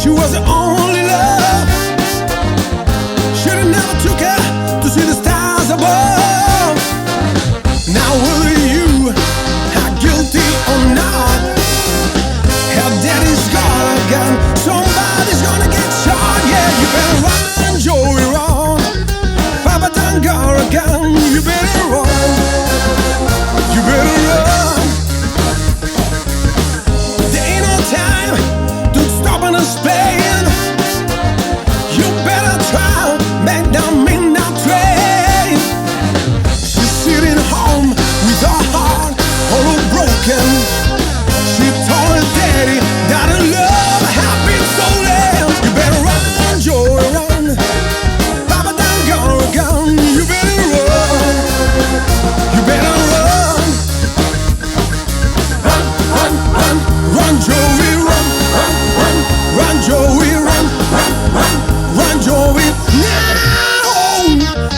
She was the only love. Should've never took her to see the stars above. Now whether you are guilty or not, her daddy's got a gun. Somebody's gonna get shot. Yeah, you better run, Joey, run. Papa done got a gun. You better run. You better run. There ain't no time to stop on us playing. You better try back down midnight train. She's sitting home with her heart all broken. She told her daddy that her love had been stolen. You better run, Joey, run. Papa done got a gun. You better run. You better run. Run, run, run, run, Joey, run. Run, run, run, Joey, run. Run, run, run, Joey. Now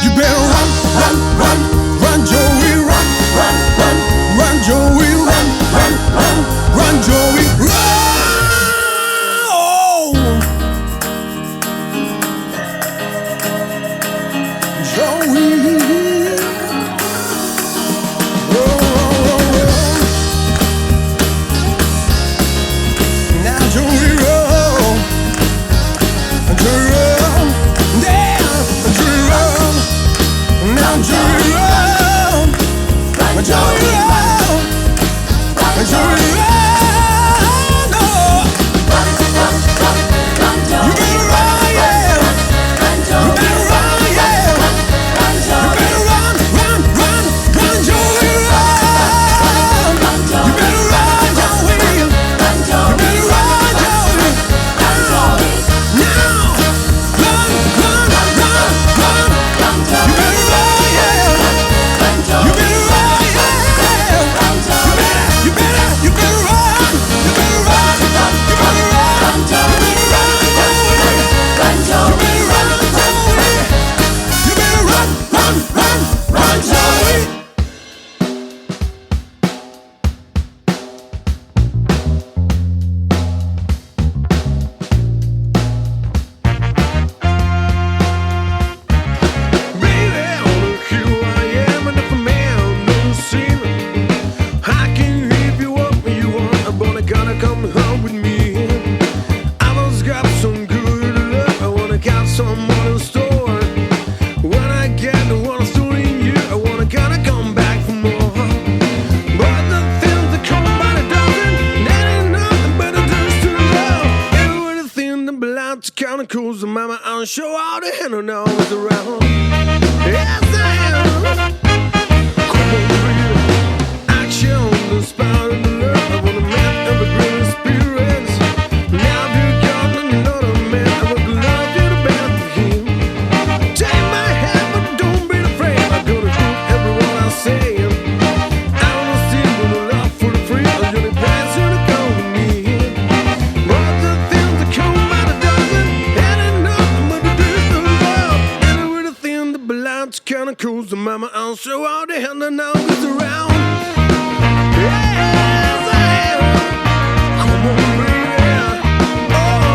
you better run, run, run, run, Joey, run. Run, run, run, Joey, run. Run, run, run, Joey, run. Joey. Now Joey, run. Joey, run. Yeah, Joey, run. Now Joey, run. Joey, run. Joey, run. Oh. You better run, yeah. You better run, yeah. You better run, run, run, run, Joey, run. You better run, Joey. You better run, Joey. Now, run, run, run, run. You better run, yeah. You better run, yeah. You better run. You better run. You better run. You better run, Joey. You better run, Joey. You better run, run, run, run, Joey. Baby, look who I am, enough a man, no sin. I can give you what you want, but I gotta come home with me. I must got some good love, I wanna got some more in store. When I get the one story in you, I wanna gotta come back for more. But the things that come by the dozen, that ain't nothing but a dust to love. Everything that belongs to kind of cool, so mama, I'll show all the hand and always around. Yes, I am. Come on, baby. Action, the spirit of the love. I wanna make every great experience. Now you got another man, I would love you the better for him. Take my hand, but don't be afraid. I'm gonna do every word I say. I wanna see with a love for the free. I'm gonna pass you to go with me. But the things that come by the dozen, that ain't nothing but the dust of love. And everything that belongs to kinda cool, so mama, I'll show all the hand and now it's around. Yes, I am. Come on, baby. Oh.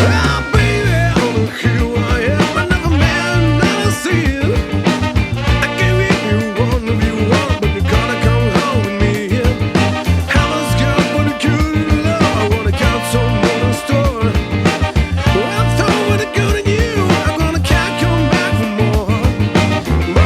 Ah, baby, look who I am, another man, not a sin. I can give you one if you want, but you gotta come home with me. How much got for the good love? I wanna count some more in store. Well, I'm through with the good in you. I'm gonna can't come back for more. But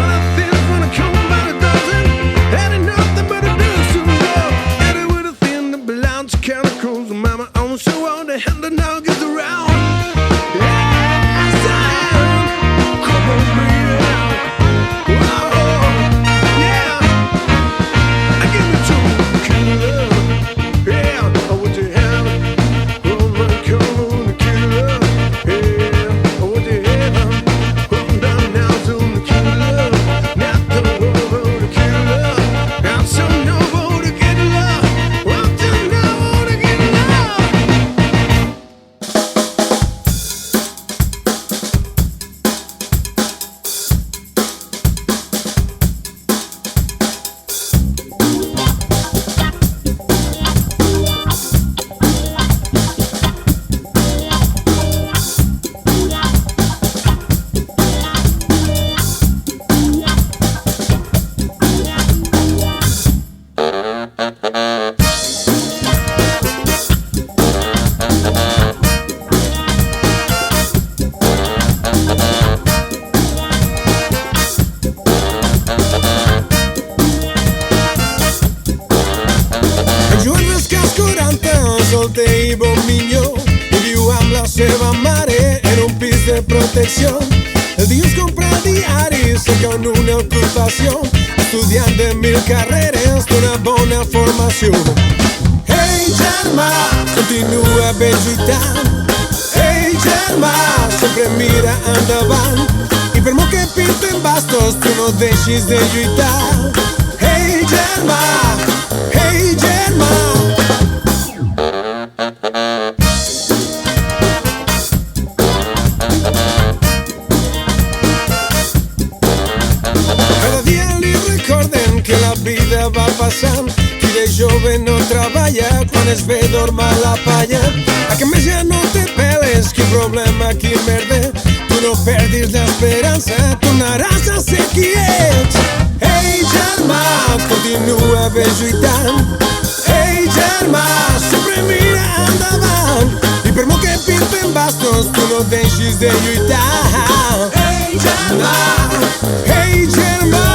volte i bon millor i viu amb la seva mare en un pis de protecció. El dilluns compra diaris, cerca una ocupació, estudiant de 1000 carreres d'una bona formació. Ei, germà, continua ben lluitant. Ei, germà, sempre mira endavant. I per molt que pinten bastos, tu no deixis de lluitar. Ei, germà, ei, germà. Cada dia li recorden que la vida va passant. Qui de jove no treballa, quan es ve dorm a la palla. A que més ja no te peles, quin problema, quin merder. Tu no perdis l'esperança, tornaràs a ser qui ets. Ei, germà, continua ben lluitant. Ei, germà, sempre mira endavant. I per molt que pinten bastos, tu no deixis de lluitar. Ei, germà, ei, germà.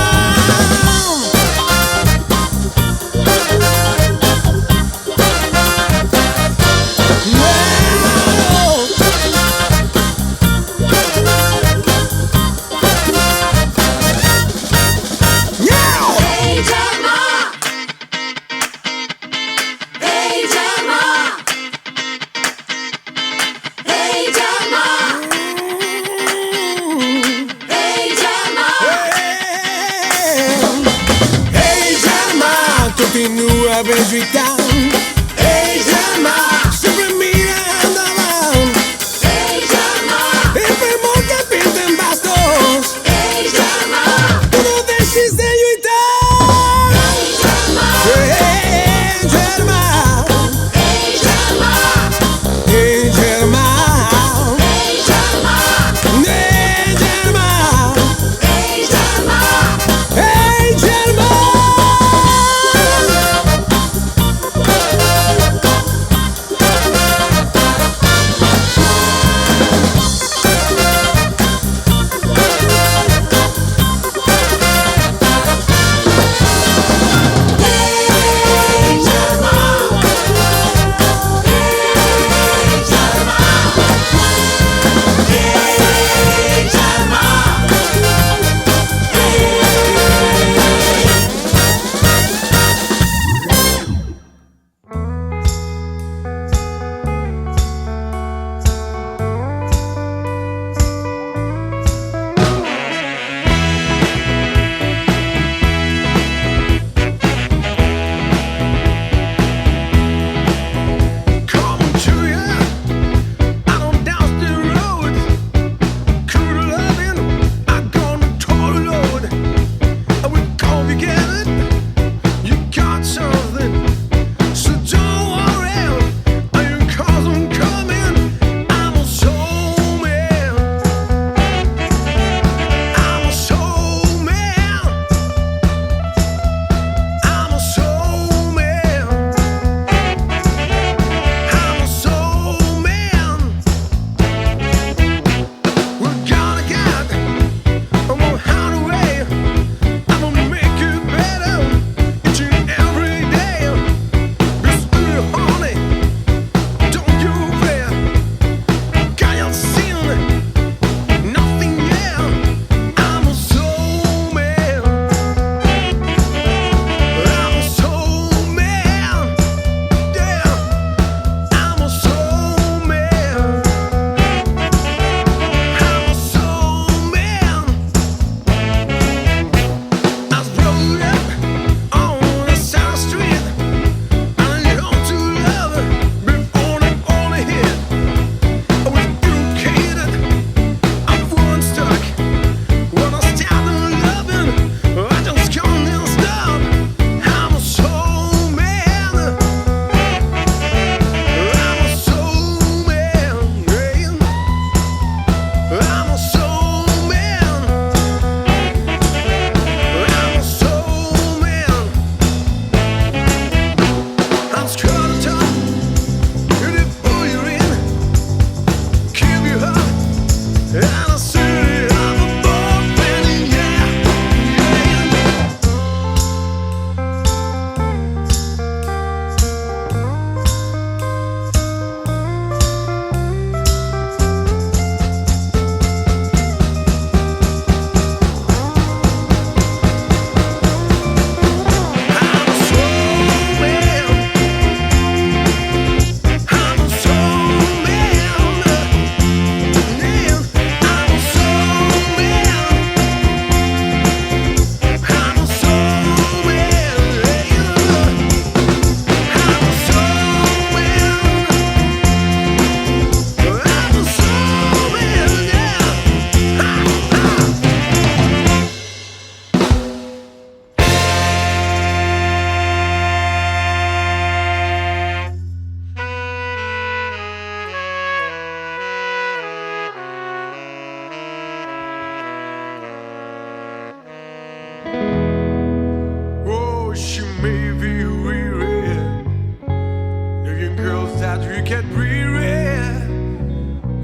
that you get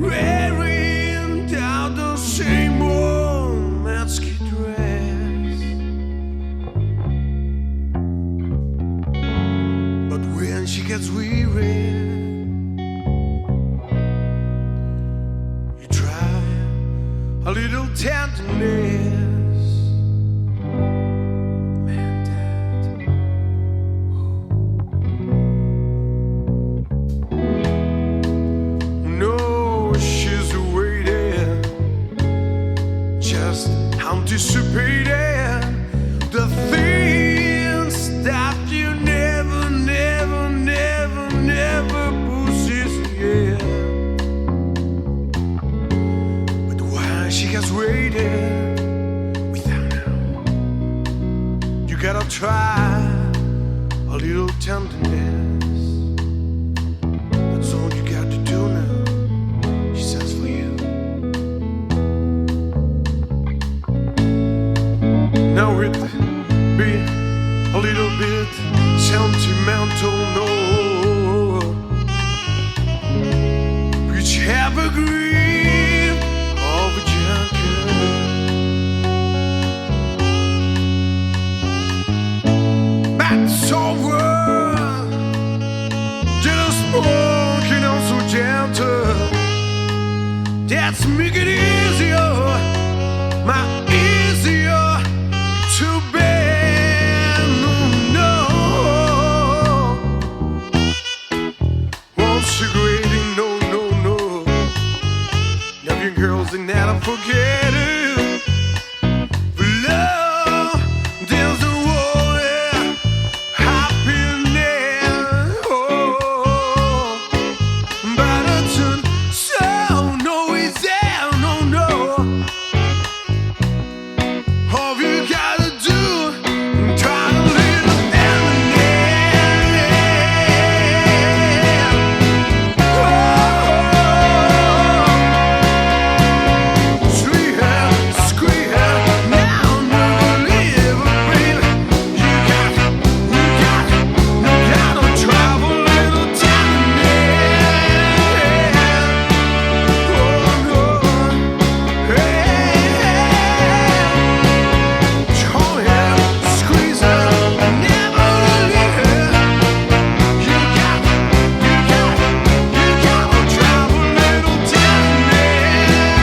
wearing down the same old masky dress. But when she gets weary, you try a little tenderness. Anticipating the things that you never possess, yeah. But while she gets waiting without now, you gotta try a little tenderness. That's all you got to do now, she says for you. Now it be a little bit sentimental, no. Which have a grip of a junker. But it's over. Just smoking on so gentle. That's make it easier, my easier to bear, no. Won't you waiting, no. Young girls, they never forget it. But love, there's a world, happiness, but it's so no is there, no. All you gotta do, try a little sweetheart, squeetheart, now never leave, baby. You gotta try a little tenderness. Oh no, squeeze her, never leave her. You gotta try a little tenderness. Oh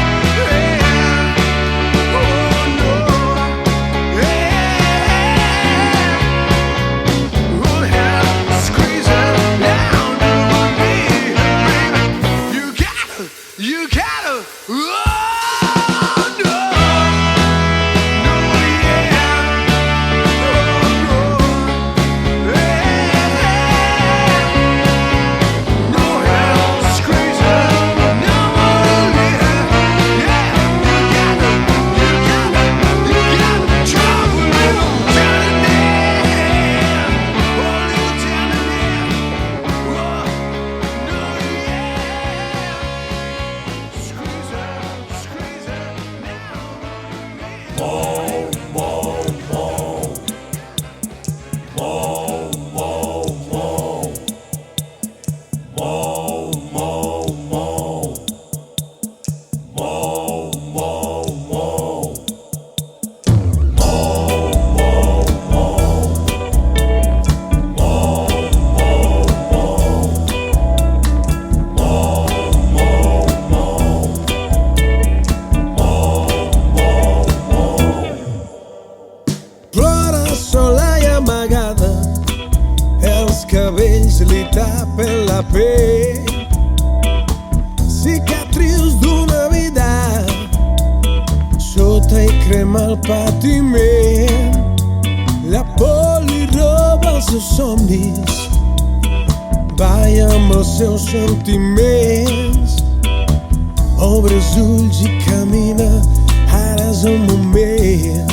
no, squeeze her down to me, baby. You gotta, oh no, squeeze her, never leave her. Yeah, you gotta try a little tenderness. Oh, little tenderness. Oh, no, squeeze her plora sola i amagada, els cabells li tapen la pell, cicatrius d'una vida sota i crema el patiment. La por li roba els seus somnis, balla amb els seus sentiments. Obre els ulls i camina, ara és el moment.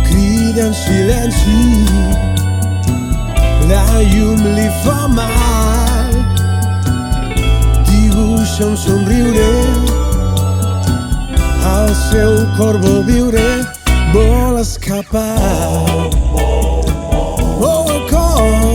Crida en silenci, la llum li fa mal, dibuixa un somriure, el seu cor vol viure, vol escapar. Oh, el cor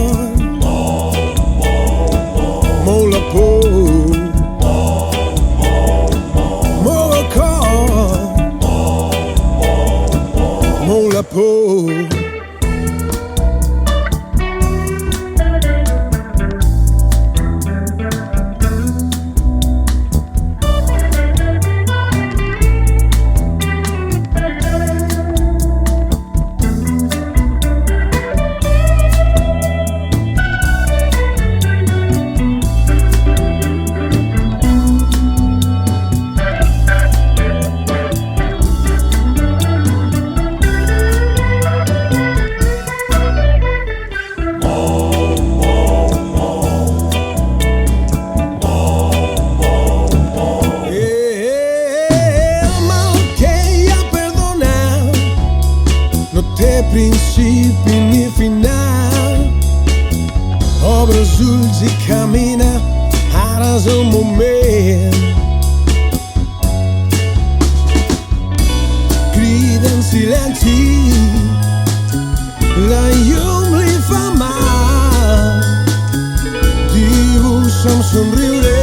somriure.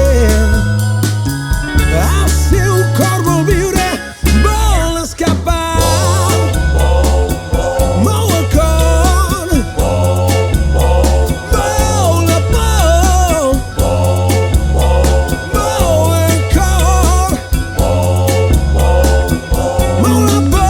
El seu cor vol viure, vol escapar. Mou el cor, mou la por, mou el cor, mou la por.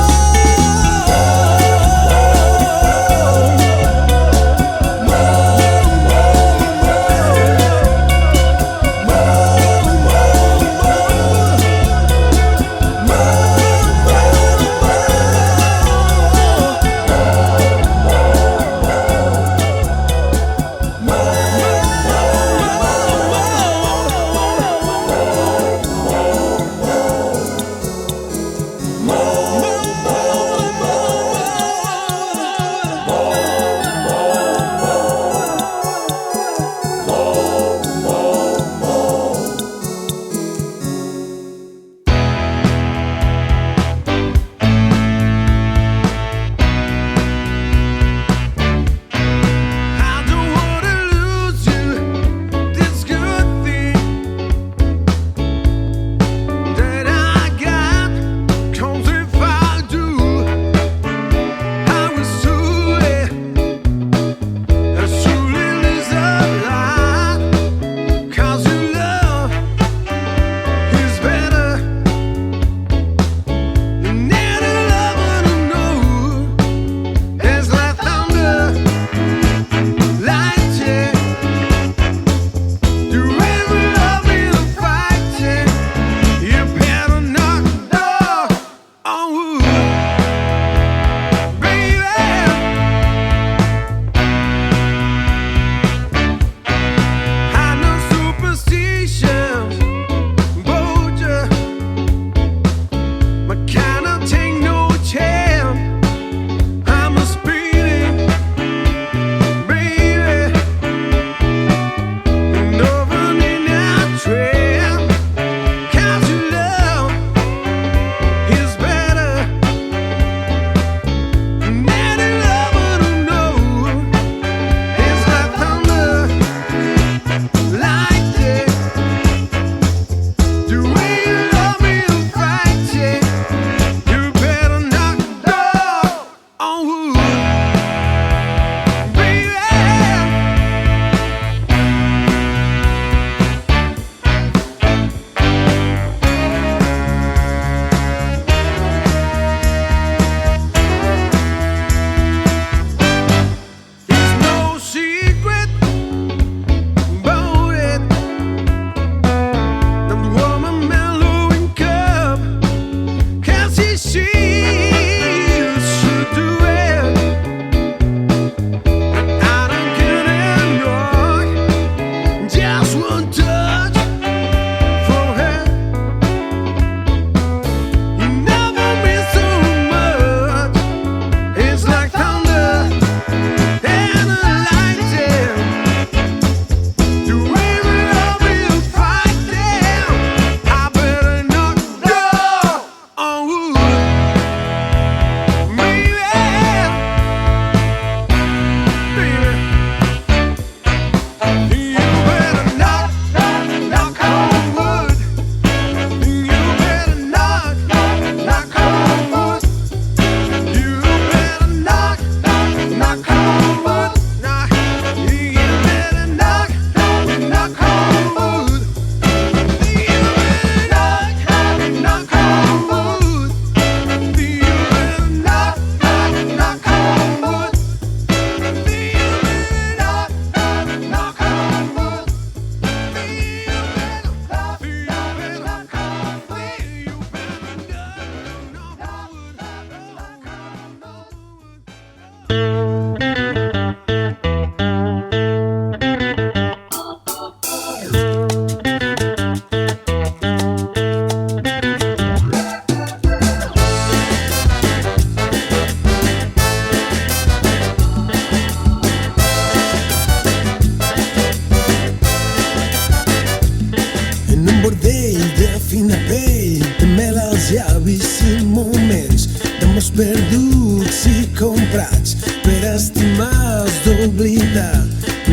perduts i comprats per estimar d'oblidar.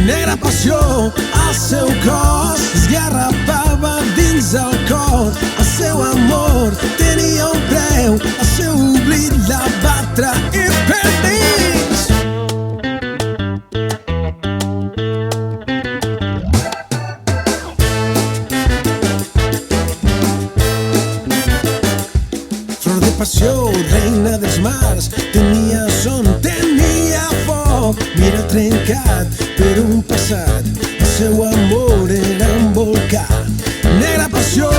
Negra passió, el seu cos esgarrapava dins el cor. El seu amor tenia un preu, el seu oblit la va trair per dins. Flor de passió, reina dels mars, tenia son, tenia foc. Mira trencat per un passat, el seu amor era un volcà. Negra passió,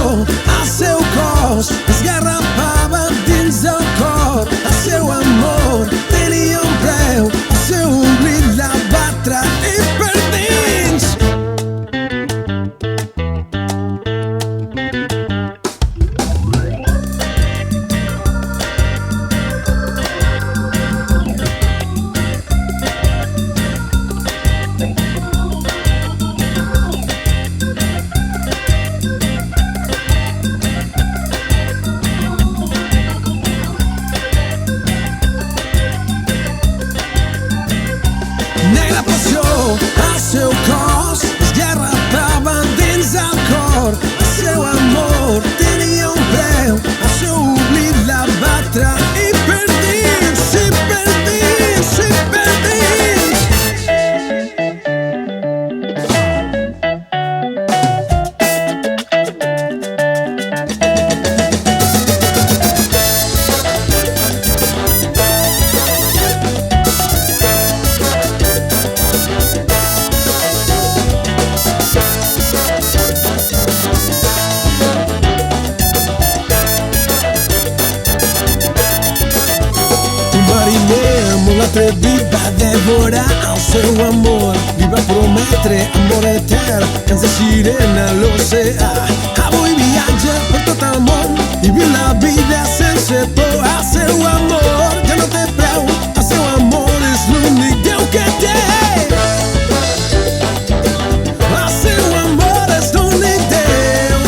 el seu cos esgarrapava dins el cor. El seu amor tenia un preu, el seu oblit la va trair per dins. Negra passió, el seu cos esgarrapava dins el cor. El seu amor tenia un preu, el seu oblit la va trair per dins. Sí, per dins, sí, per dins. Molt atrevit va devorar el seu amor, li va prometre amor etern que ens deixarem a l'oceà. Avui viatja per tot el món i viu la vida sense por. El seu amor ja no té preu, el seu amor és l'únic Déu que té. El seu amor és l'únic Déu.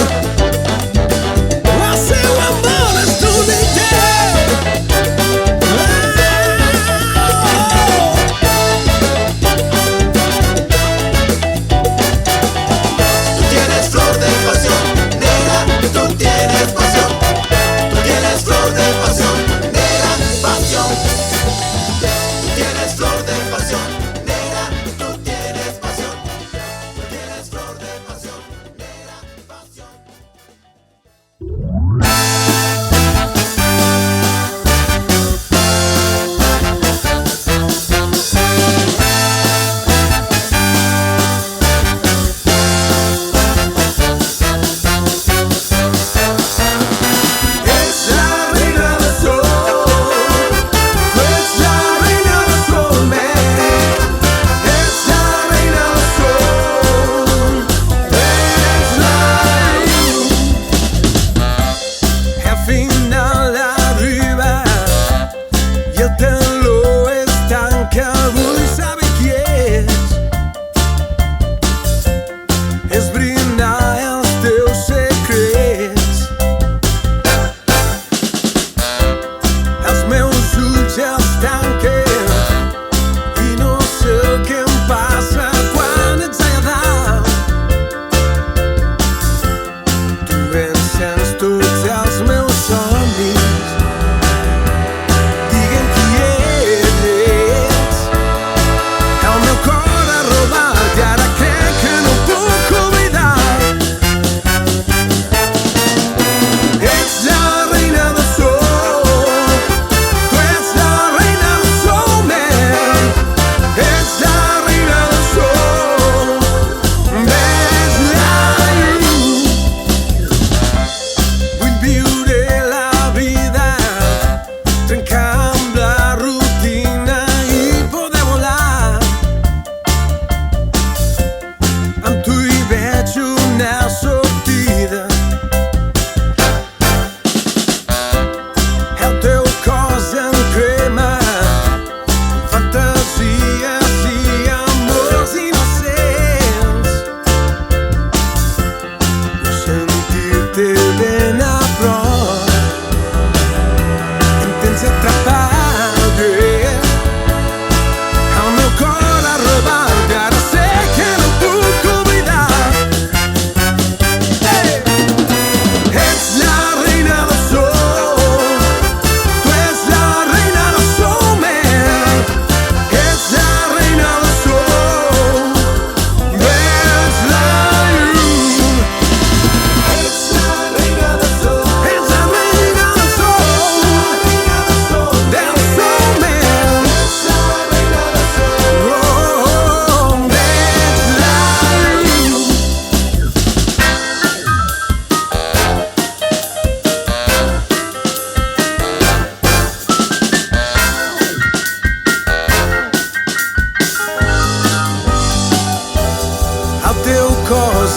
El seu amor és l'únic Déu. Flor de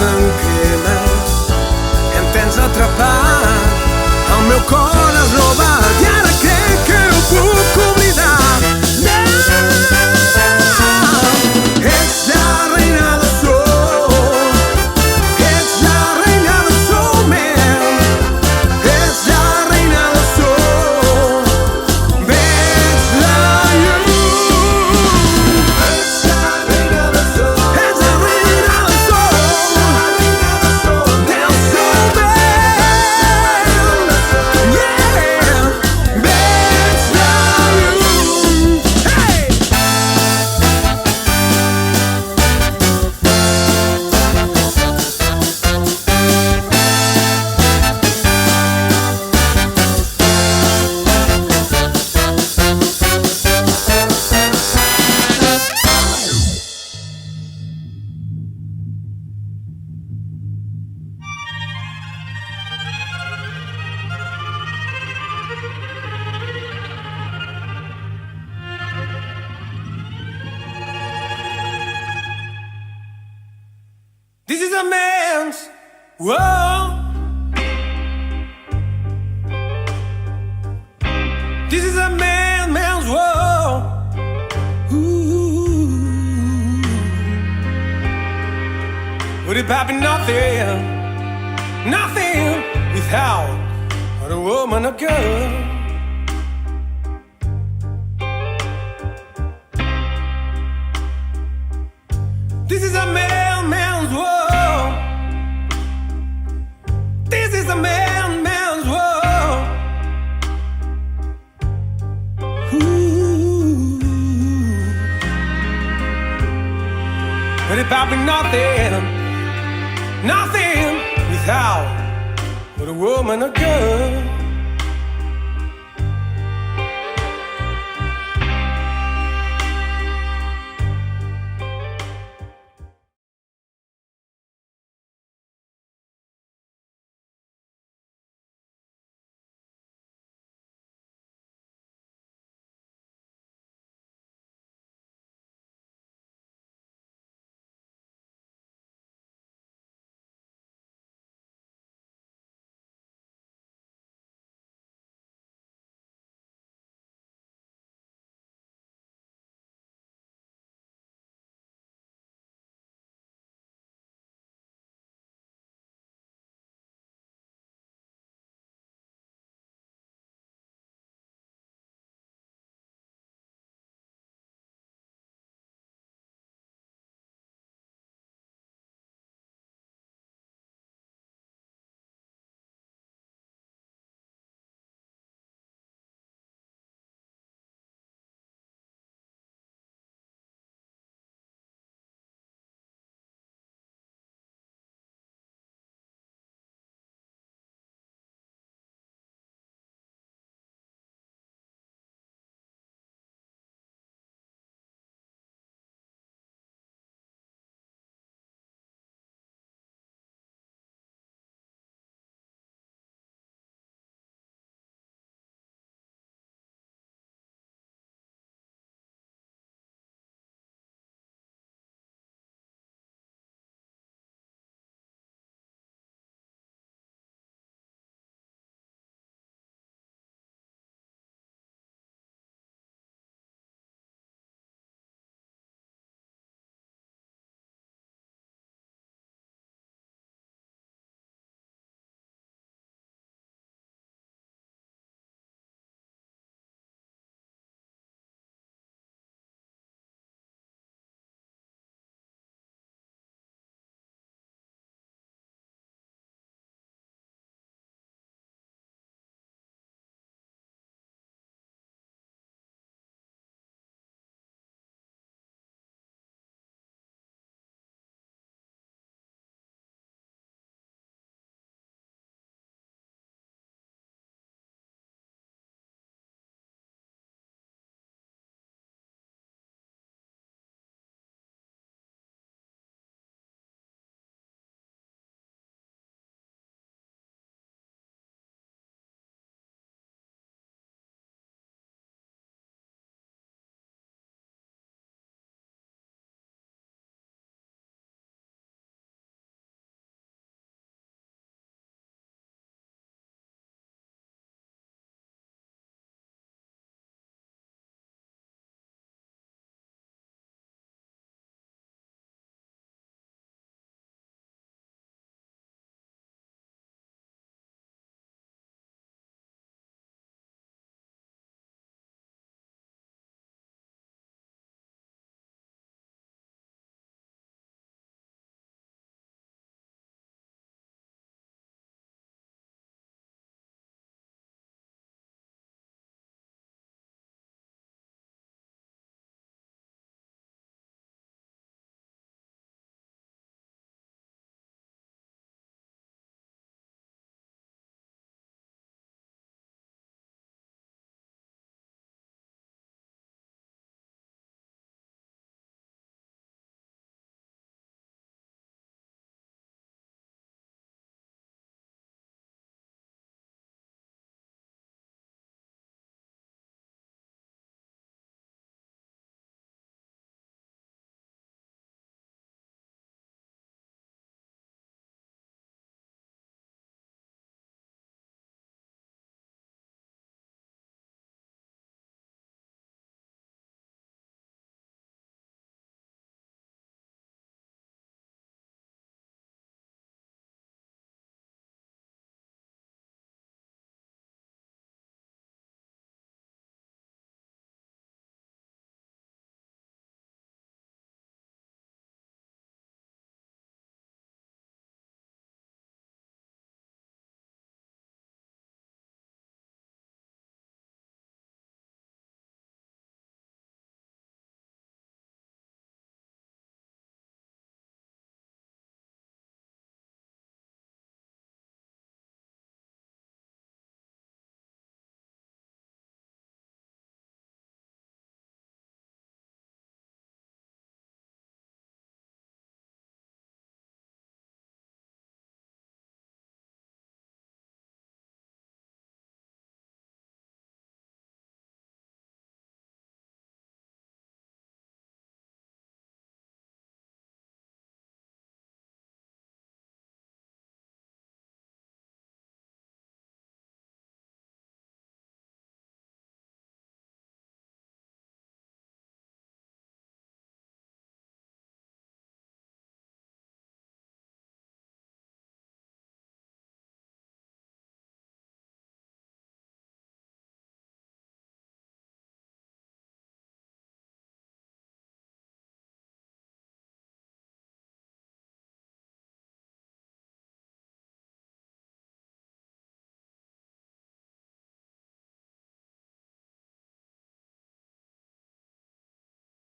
sem queima, entens atrapar el meu cor has robat i ara crec que no puc oblidar. No, ets la reina del sol, ets la reina del sol meu, ets la reina del sol, veig la llum. Ets la reina del sol, ets la reina del sol, del sol meu, yeah, veig la llum. Hey! This is a man's world. This is a man's world. Ooh. Would it be nothing, nothing without a woman or girl? This is a man's world. This is a man's world. Ooh. But it be nothing, nothing without a woman or girl.